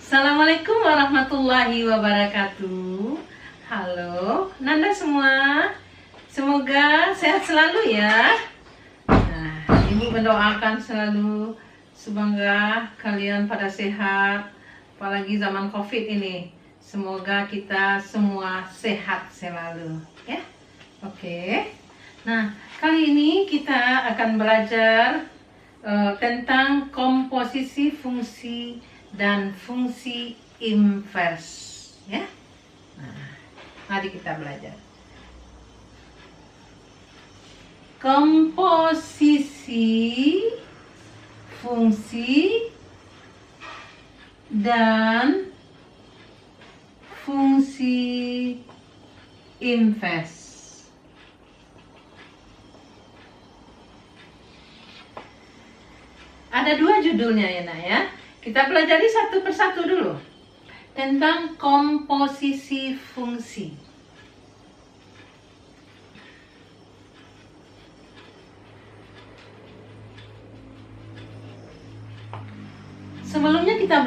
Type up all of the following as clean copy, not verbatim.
Assalamualaikum warahmatullahi wabarakatuh. Halo Nanda semua, semoga sehat selalu ya. Nah, Ibu mendoakan selalu semoga kalian pada sehat, apalagi zaman COVID ini. Semoga kita semua sehat selalu ya. Oke. Nah, kali ini kita akan belajar tentang komposisi fungsi dan fungsi inverse ya. Nah, mari kita belajar komposisi fungsi dan fungsi inverse. Ada dua judulnya ya nak ya. Kita pelajari satu persatu dulu tentang komposisi fungsi. Sebelumnya kita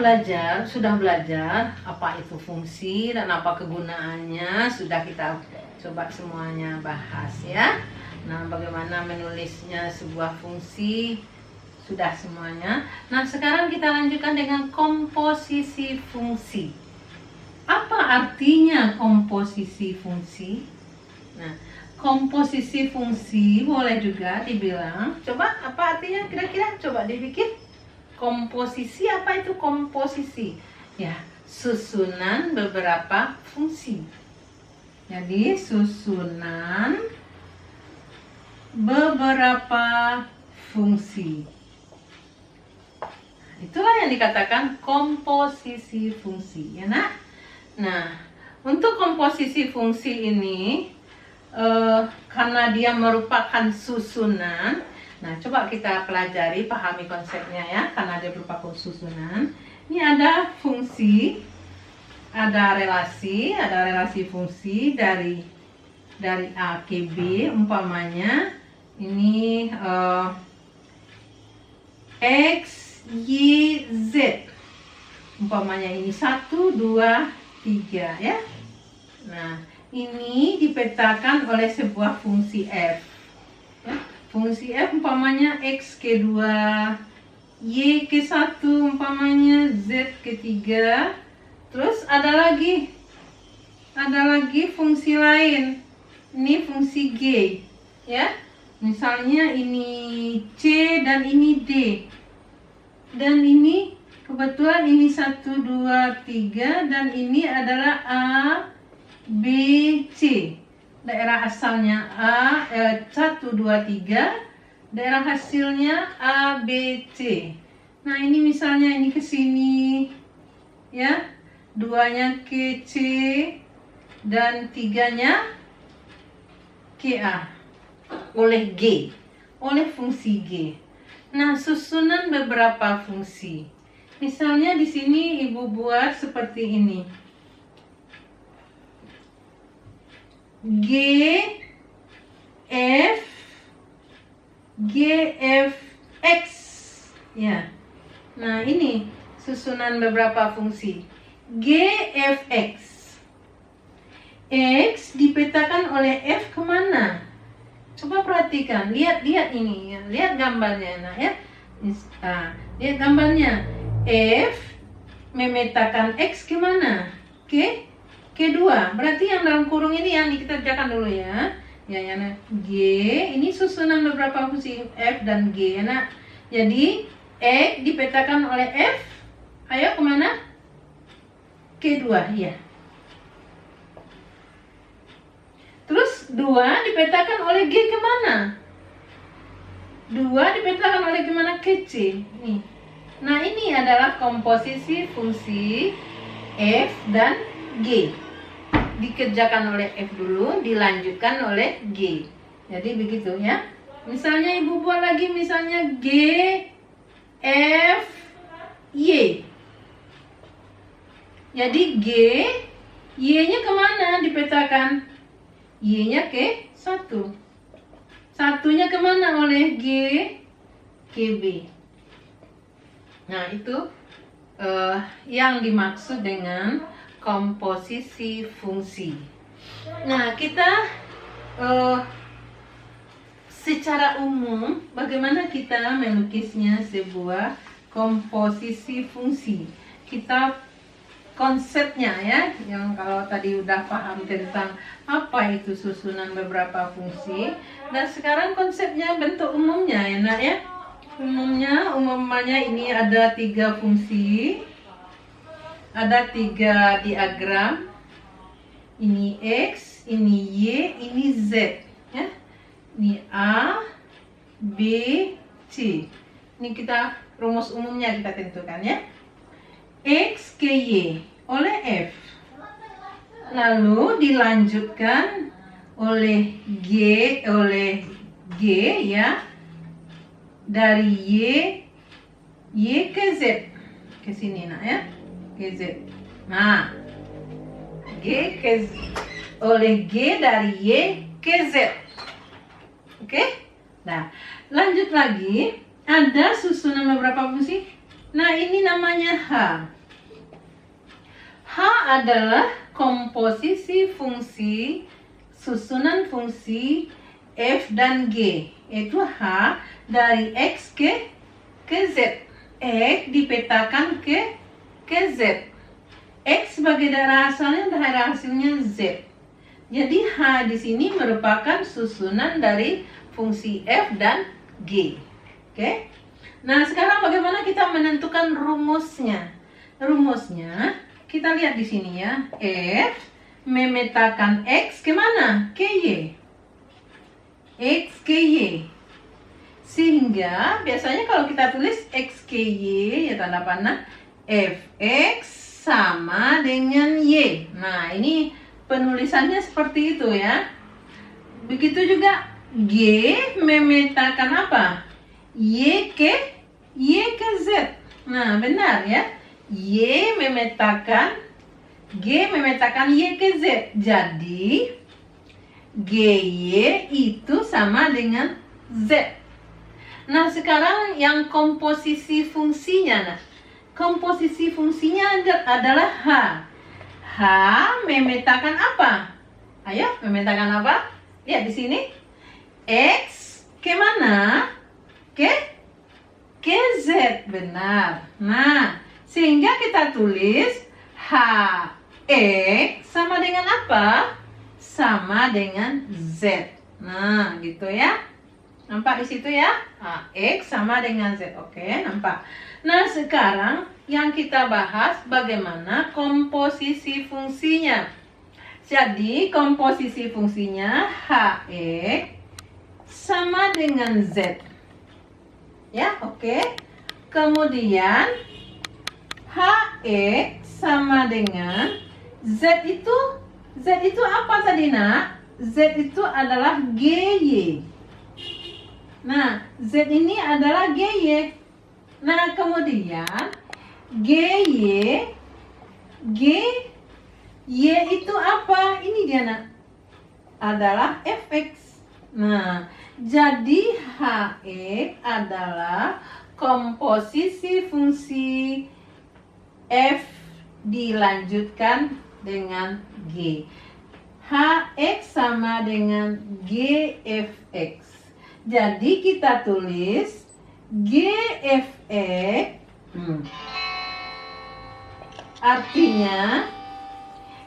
sudah belajar apa itu fungsi dan apa kegunaannya, sudah kita coba semuanya bahas ya. Nah, bagaimana menulisnya sebuah fungsi sudah semuanya. Nah, sekarang kita lanjutkan dengan komposisi fungsi. Apa artinya komposisi fungsi? Nah, komposisi fungsi boleh juga dibilang, coba apa artinya kira-kira? Coba dipikir. Komposisi, apa itu komposisi? Ya, susunan beberapa fungsi. Jadi, susunan beberapa fungsi. Itulah yang dikatakan komposisi fungsi, ya nak? Nah, untuk komposisi fungsi ini, karena dia merupakan susunan, nah coba kita pelajari, pahami konsepnya ya, karena dia merupakan susunan. Ini ada fungsi, ada relasi fungsi dari A ke B, umpamanya ini X, Y, Z. Umpamanya ini 1, 2, 3 ya. Nah, ini dipetakan oleh sebuah fungsi F ya. Fungsi F umpamanya X ke 2, Y ke 1, umpamanya Z ke 3. Terus ada lagi fungsi lain. Ini fungsi G ya. Misalnya ini C dan ini D. Dan ini kebetulan ini 1, 2, 3 dan ini adalah A, B, C. Daerah asalnya A, 1, 2, 3. Daerah hasilnya A, B, C. Nah, ini misalnya ini ke sini ya. 2-nya ke C dan 3-nya ke A oleh G, oleh fungsi G. Nah, susunan beberapa fungsi. Misalnya di sini Ibu buat seperti ini. G, F, X. Ya. Nah, ini susunan beberapa fungsi. G, F, X. X dipetakan oleh F kemana? Coba perhatikan, lihat ini, ya. Lihat gambarnya, nah ya. Lihat gambarnya. F memetakan X kemana? Kedua. Berarti yang dalam kurung ini yang kita kerjakan dulu ya. Ya, G. Ini susunan beberapa fungsi F dan G, ya nak. Jadi X dipetakan oleh F. Ayo kemana? Kedua, ya. Terus 2 dipetakan oleh G kemana? 2 dipetakan oleh kemana? Ke C. Nih. Nah, ini adalah komposisi fungsi F dan G. Dikerjakan oleh F dulu, dilanjutkan oleh G. Jadi begitu ya. Misalnya Ibu buat lagi, misalnya G, F, Y. Jadi G, Y-nya kemana dipetakan? Y-nya ke 1. Satunya kemana oleh G? Ke B. Nah, itu yang dimaksud dengan komposisi fungsi. Nah, kita secara umum bagaimana kita melukisnya sebuah komposisi fungsi. Kita konsepnya ya, yang kalau tadi udah paham tentang apa itu susunan beberapa fungsi, dan sekarang konsepnya bentuk umumnya ya nak ya. Umumnya ini ada 3 fungsi, ada 3 diagram, ini X, ini Y, ini Z ya. Ini A, B, C. Ini kita rumus umumnya kita tentukan ya. X ke Y oleh F. Lalu dilanjutkan oleh G ya. Dari Y ke Z. Ke sini nak ya. Ke Z. Nah, oleh G dari Y ke Z. Oke? Nah, lanjut lagi. Ada susunan beberapa fungsi. Nah, ini namanya H. H adalah komposisi fungsi, susunan fungsi F dan G. Yaitu H dari X ke Z. X dipetakan ke Z. X sebagai daerah hasilnya Z. Jadi H di sini merupakan susunan dari fungsi F dan G. Oke? Nah, sekarang bagaimana kita menentukan rumusnya? Rumusnya kita lihat di sini ya. F memetakan X kemana? Ke Y. X ke Y. Sehingga biasanya kalau kita tulis X ke Y ya tanda panah Fx sama dengan Y. Nah, ini penulisannya seperti itu ya. Begitu juga G memetakan apa? Y ke Z. Nah, benar ya. G memetakan Y ke Z. Jadi GY itu sama dengan Z. Nah, sekarang yang komposisi fungsinya. Nah, komposisi fungsinya adalah H. H memetakan apa? Ayo, memetakan apa? Lihat di sini. X ke mana? Ke Z. Benar. Nah, sehingga kita tulis H X sama dengan apa? Sama dengan Z. Nah, gitu ya. Nampak di situ ya? X sama dengan Z. Oke, nampak. Nah, sekarang yang kita bahas bagaimana komposisi fungsinya. Jadi, komposisi fungsinya HX sama dengan Z. Ya, oke. Kemudian HX sama dengan Z itu apa tadi nak? Z itu adalah GY. Nah, Z ini adalah GY. Nah, kemudian GY itu apa? Ini dia nak. Adalah Fx. Nah, jadi HX adalah komposisi fungsi F dilanjutkan dengan G. HX sama dengan GFX. Jadi kita tulis GFX artinya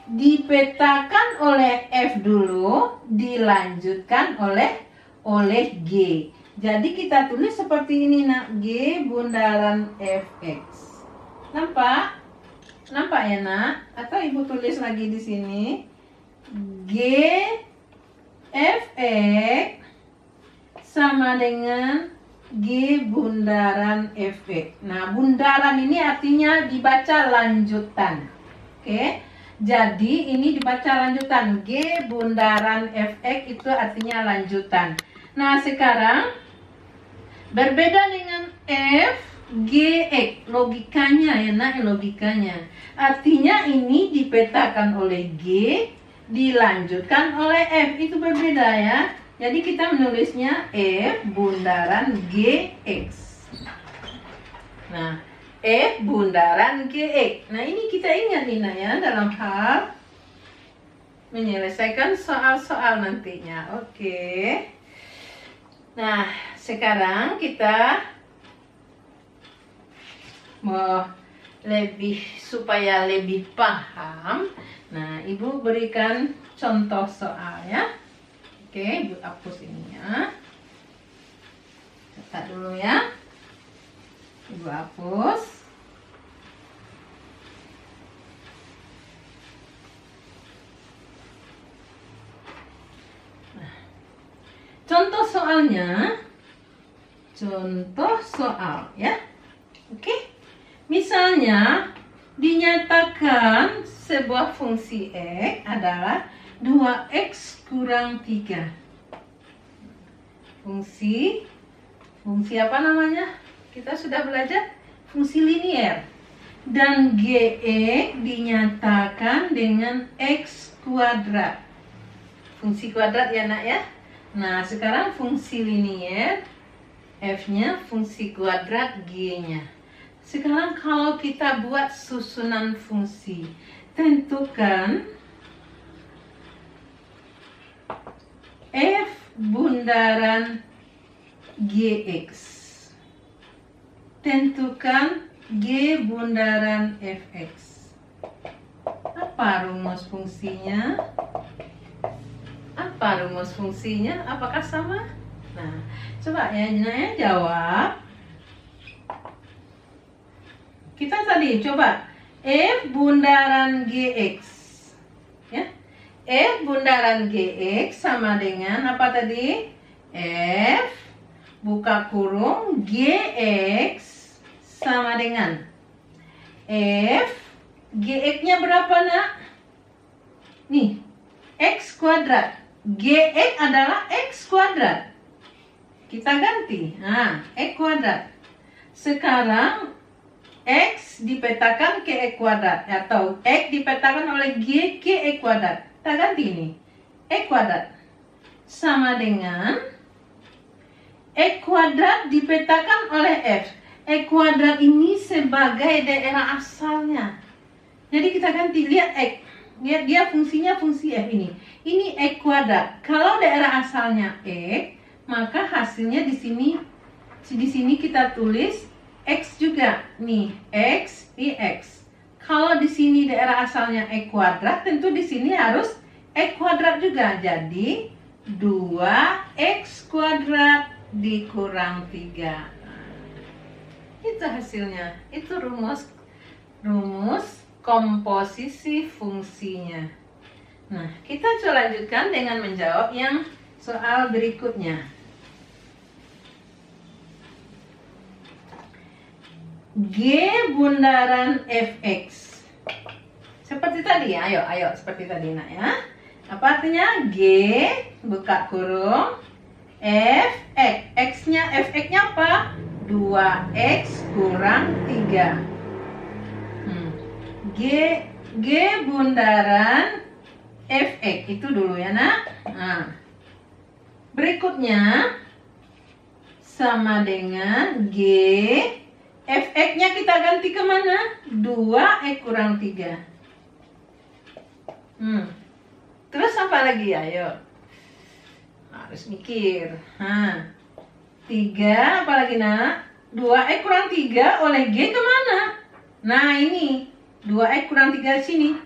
dipetakan oleh F dulu, dilanjutkan oleh G. Jadi kita tulis seperti ini nak, G bundaran Fx. Nampak? Nampak ya nak? Atau ibu tulis lagi di sini G Fx sama dengan G bundaran Fx. Nah, bundaran ini artinya dibaca lanjutan. Oke. Jadi ini dibaca lanjutan. G bundaran Fx itu artinya lanjutan. Nah, sekarang berbeda dengan F Gx. Logikanya ya nak, logikanya. Artinya ini dipetakan oleh G, dilanjutkan oleh F. Itu berbeda ya. Jadi kita menulisnya F bundaran Gx. Nah, F bundaran GX. Nah, ini kita ingat nih nak ya, dalam hal menyelesaikan soal-soal nantinya. Oke. Nah, sekarang kita mau supaya lebih paham. Nah, Ibu berikan contoh soal ya. Oke, Ibu hapus ini ya. Catat dulu ya. Ibu hapus. Nah, contoh soalnya. Contoh soal ya. Oke. Misalnya dinyatakan sebuah fungsi X adalah 2X kurang 3. Fungsi apa namanya? Kita sudah belajar fungsi linier. Dan GX dinyatakan dengan X kuadrat. Fungsi kuadrat ya nak ya. Nah, sekarang fungsi linier, F-nya fungsi kuadrat, G-nya. Sekarang kalau kita buat susunan fungsi, tentukan F bundaran GX. Tentukan G bundaran Fx. Apa rumus fungsinya? Apakah sama? Nah, coba ya Naya jawab. Kita tadi coba F bundaran GX ya. F bundaran GX sama dengan apa tadi? F buka kurung GX sama dengan F GX-nya berapa nak? Nih, X kuadrat. GX adalah X kuadrat. Kita ganti. Nah, X kuadrat. Sekarang X dipetakan ke X kuadrat atau X dipetakan oleh G ke X kuadrat. Kita ganti ini. X kuadrat sama dengan X kuadrat dipetakan oleh F. X kuadrat ini sebagai daerah asalnya. Jadi kita ganti, lihat X. Lihat dia fungsinya fungsi F ini. Ini X kuadrat. Kalau daerah asalnya X, maka hasilnya di sini kita tulis X juga, nih X di X. Kalau di sini daerah asalnya X kuadrat, tentu di sini harus X kuadrat juga. Jadi 2X kuadrat dikurang 3. Itu hasilnya. Itu rumus komposisi fungsinya. Nah, kita coba lanjutkan dengan menjawab yang soal berikutnya. G bundaran Fx. Seperti tadi ya, ayo seperti tadi nak ya. Apa artinya? G buka kurung F X. X-nya Fx-nya apa? 2X kurang 3. G bundaran Fx itu dulu ya nak. Nah, berikutnya sama dengan G Fx-nya kita ganti kemana? 2X kurang 3. Terus apa lagi? Ayo. Harus mikir. 3 apa lagi nak? 2X kurang 3 oleh G kemana? Nah ini 2X kurang 3 sini.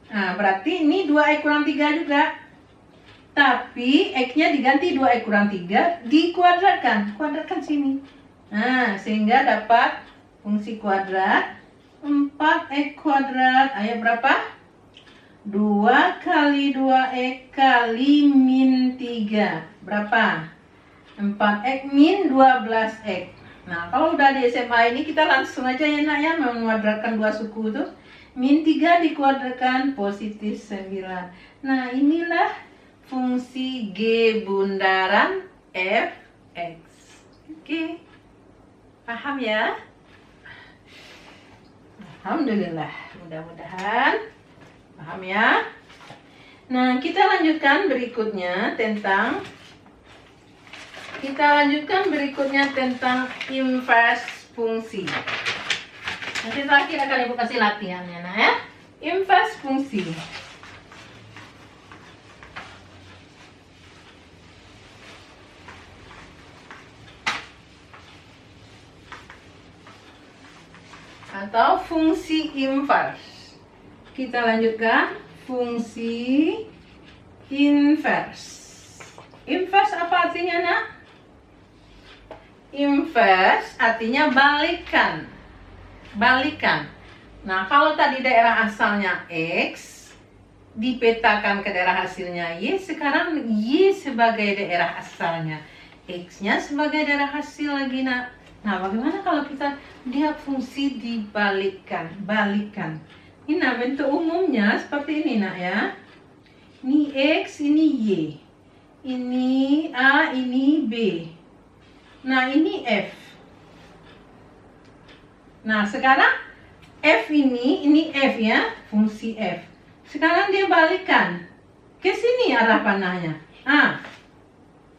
Nah berarti ini 2X kurang 3 juga. Tapi X-nya diganti 2X kurang 3, dikuadratkan. Kuadratkan sini. Nah, sehingga dapat fungsi kuadrat 4X kuadrat. Ayo berapa? 2 kali 2X kali min 3. Berapa? 4X min 12X. Nah, kalau udah di SMA ini kita langsung aja ya nak ya, menguadratkan dua suku itu. Min 3 dikuadratkan positif 9. Nah, inilah fungsi G bundaran Fx. Oke. Paham ya? Alhamdulillah, mudah-mudahan paham ya. Nah, kita lanjutkan berikutnya tentang inverse fungsi. Nanti terakhir akan Ibu kasih latihannya, nah ya. Inverse fungsi. Atau fungsi inverse. Kita lanjutkan fungsi inverse. Inverse apa artinya, nak? Inverse artinya balikan. Balikan. Nah, kalau tadi daerah asalnya X dipetakan ke daerah hasilnya Y, sekarang Y sebagai daerah asalnya, X-nya sebagai daerah hasil lagi, nak. Nah, bagaimana kalau kita lihat fungsi dibalikkan, balikan? Ini nah, bentuk umumnya seperti ini, nak ya. Ini X, ini Y. Ini A, ini B. Nah, ini F. Nah, sekarang F ini F ya, fungsi F. Sekarang dia balikan. Ke sini arah panahnya. Nah,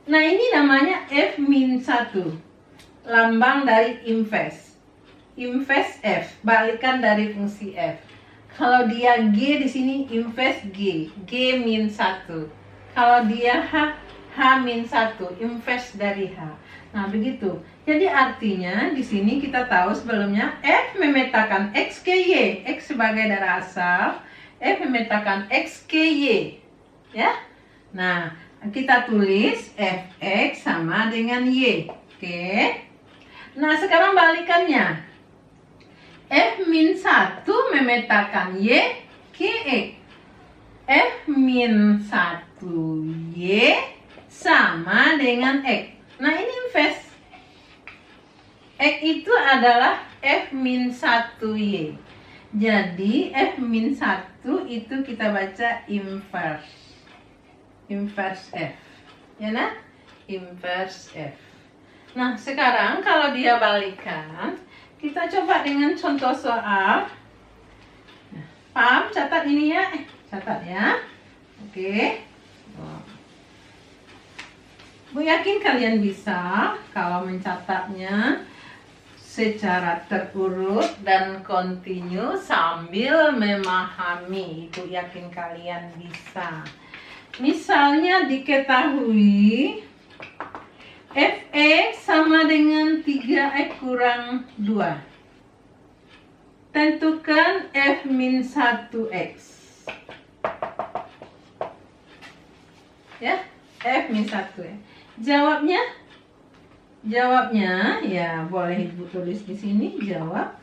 ini namanya F-1. Lambang dari inverse. Inverse F, balikan dari fungsi F. Kalau dia G di sini inverse G, G-1. Kalau dia H, H-1, inverse dari H. Nah, begitu. Jadi artinya di sini kita tahu sebelumnya F memetakan X ke Y, X sebagai daerah asal, F memetakan X ke Y. Ya. Nah, kita tulis Fx sama dengan Y. Oke. Nah, sekarang balikannya. F-1 memetakan Y ke X. F-1Y sama dengan X. Nah, ini inverse. X itu adalah F-1Y. Jadi, F-1 itu kita baca inverse. Inverse F. Ya, nah? Inverse F. Nah, sekarang kalau dia balikan, kita coba dengan contoh soal. Nah, paham? Catat ini ya. Catat ya. Oke. Bu yakin kalian bisa kalau mencatatnya secara terurut dan kontinu sambil memahami. Ibu yakin kalian bisa. Misalnya diketahui Fx sama dengan 3x kurang 2. Tentukan F-1x. Ya, F-1x. Jawabnya ya boleh Ibu tulis di sini. Jawab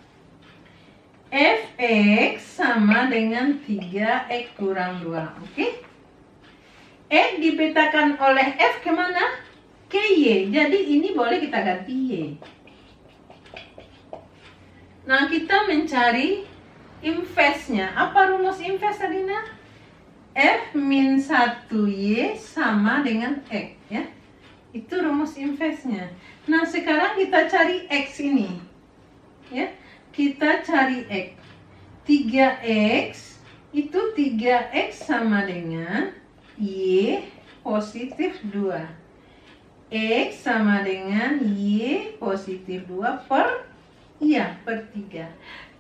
Fx sama dengan 3x kurang 2. Oke? X dipetakan oleh F kemana? Ke Y. Jadi ini boleh kita ganti Y. Nah, kita mencari inverse-nya. Apa rumus inverse tadi, nak? F-1Y sama dengan X, ya. Itu rumus inverse-nya. Nah, sekarang kita cari X ini. Ya. Kita cari X. 3X itu 3X sama dengan Y positif 2. X sama dengan Y positif 2 per 3.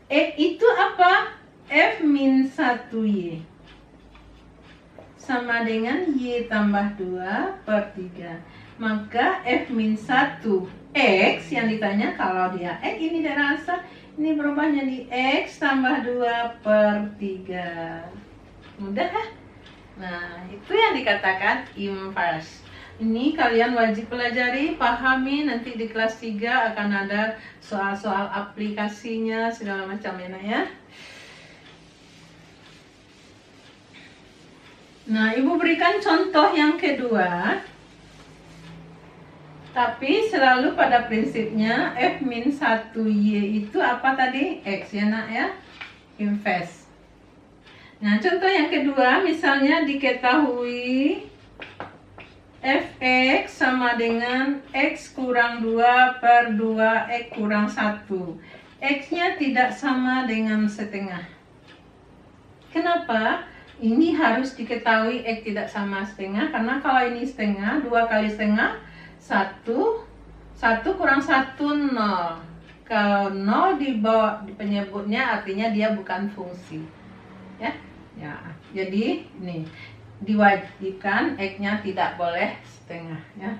X itu apa? F-1Y sama dengan Y tambah 2 per 3. Maka F-1X yang ditanya, kalau dia X ini daerah asal, ini berubahnya di X tambah 2 per 3. Mudah ya? Nah, itu yang dikatakan inverse. Ini kalian wajib pelajari, pahami, nanti di kelas 3 akan ada soal-soal aplikasinya, segala macamnya ya. Nah, Ibu berikan contoh yang kedua. Tapi selalu pada prinsipnya F-1Y itu apa tadi? X ya, nak ya? Inverse. Nah, contoh yang kedua, misalnya diketahui Fx sama dengan X kurang 2 per 2X kurang 1. X-nya tidak sama dengan setengah. Kenapa? Ini harus diketahui X tidak sama setengah, karena kalau ini setengah, 2 kali setengah, 1 kurang 1, 0. Kalau 0 di bawah penyebutnya artinya dia bukan fungsi. Ya. Jadi ini diwajibkan X-nya tidak boleh setengah ya.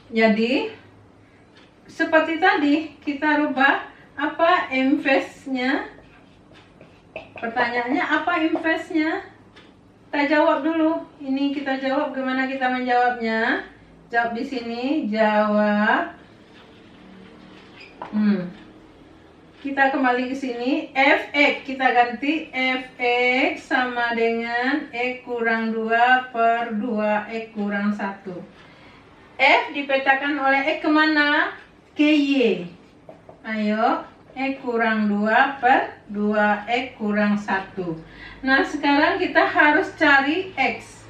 Jadi seperti tadi kita rubah apa inverse-nya. Pertanyaannya apa inverse-nya? Kita jawab dulu. Ini kita jawab, gimana kita menjawabnya? Jawab di sini, jawab. Kita kembali ke sini, fx kita ganti fx sama dengan x kurang 2 per 2x kurang 1. F dipetakan oleh x kemana? Ke y. Ayo, x kurang 2 per 2x kurang 1. Nah sekarang kita harus cari x.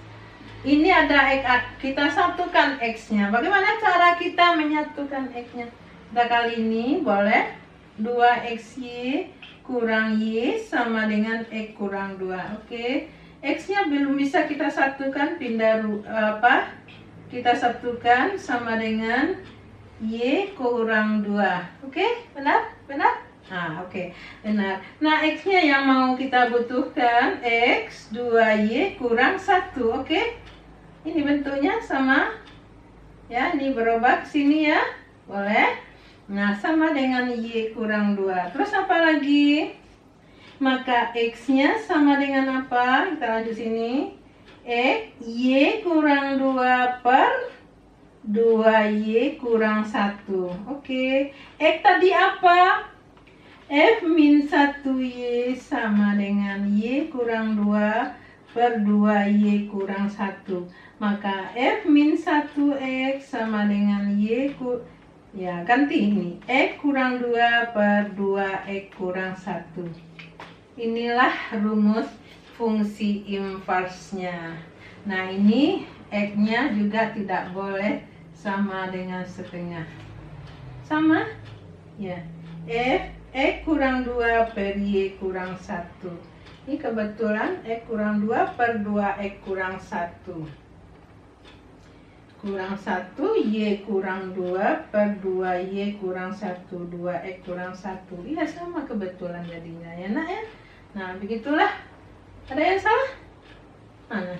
Ini ada x, kita satukan x-nya. Bagaimana cara kita menyatukan x-nya? Kita kali ini boleh 2xy kurang y sama dengan x kurang 2. Oke. X-nya belum bisa kita satukan, pindah kita satukan sama dengan y kurang 2. Oke? Benar? Oke. Benar. Nah, x-nya yang mau kita butuhkan x 2y kurang 1. Oke? Ini bentuknya sama. Ya, ini berubah ke sini ya. Boleh? Nah, sama dengan y kurang 2. Terus apa lagi? Maka x-nya sama dengan apa? Kita lanjut sini. X y kurang 2 per 2y kurang 1. Oke. X tadi apa? F min 1y sama dengan y kurang 2 per 2y kurang 1. Maka F min 1x sama dengan y ya, ganti ini. X kurang 2 per 2x kurang 1. Inilah rumus fungsi inverse-nya. Nah, ini X-nya juga tidak boleh sama dengan setengah. Sama? Ya. F X kurang 2 per Y kurang 1. Ini kebetulan X kurang 2 per 2x kurang 1. Kurang 1, Y kurang 2 per 2Y kurang 1, 2X kurang 1. Iya sama kebetulan jadinya ya nak ya. Nah begitulah. Ada yang salah? Mana?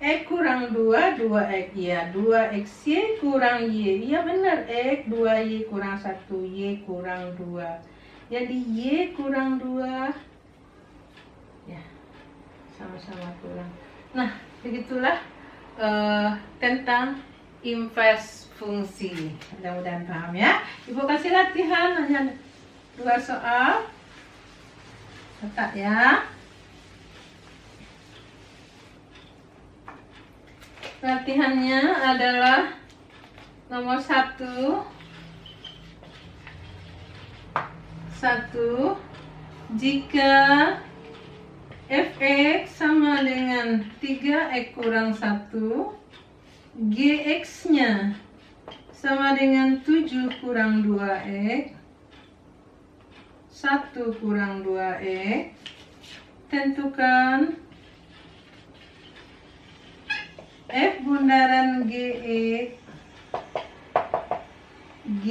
X kurang 2, 2X ya. 2XY kurang Y. Iya benar. X 2Y kurang 1, Y kurang 2. Jadi Y kurang 2. Ya. Sama-sama kurang. Nah begitulah tentang inverse fungsi. Mudah-mudahan paham ya. Ibu kasih latihan hanya 2 soal. Catat ya. Latihannya adalah nomor 1. Jika fx sama dengan 3x kurang 1, gx-nya sama dengan 7 kurang 2x, 1 kurang 2x, tentukan f bundaran ge, g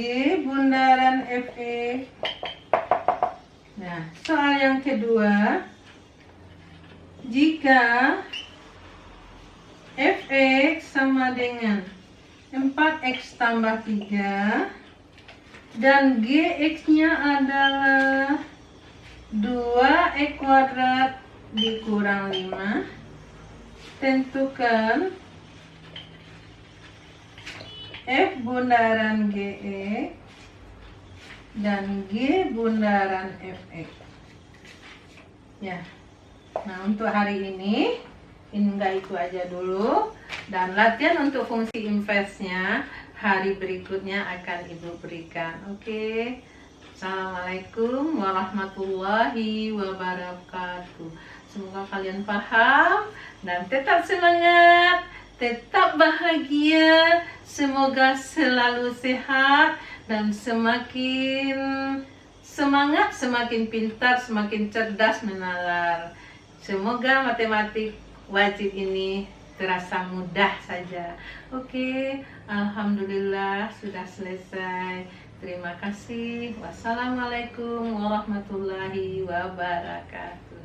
bundaran fe. Nah, soal yang kedua, jika fx sama dengan 4x tambah 3 dan gx-nya adalah 2x kuadrat dikurang 5, tentukan f bundaran ge dan g bundaran fx. Ya. Nah, untuk hari ini enggak itu aja dulu, dan latihan untuk fungsi inverse-nya hari berikutnya akan Ibu berikan. Oke. Assalamualaikum warahmatullahi wabarakatuh. Semoga kalian paham dan tetap semangat, tetap bahagia, semoga selalu sehat dan semakin semangat, semakin pintar, semakin cerdas menalar. Semoga matematik wajib ini terasa mudah saja. Oke, alhamdulillah sudah selesai. Terima kasih. Wassalamualaikum warahmatullahi wabarakatuh.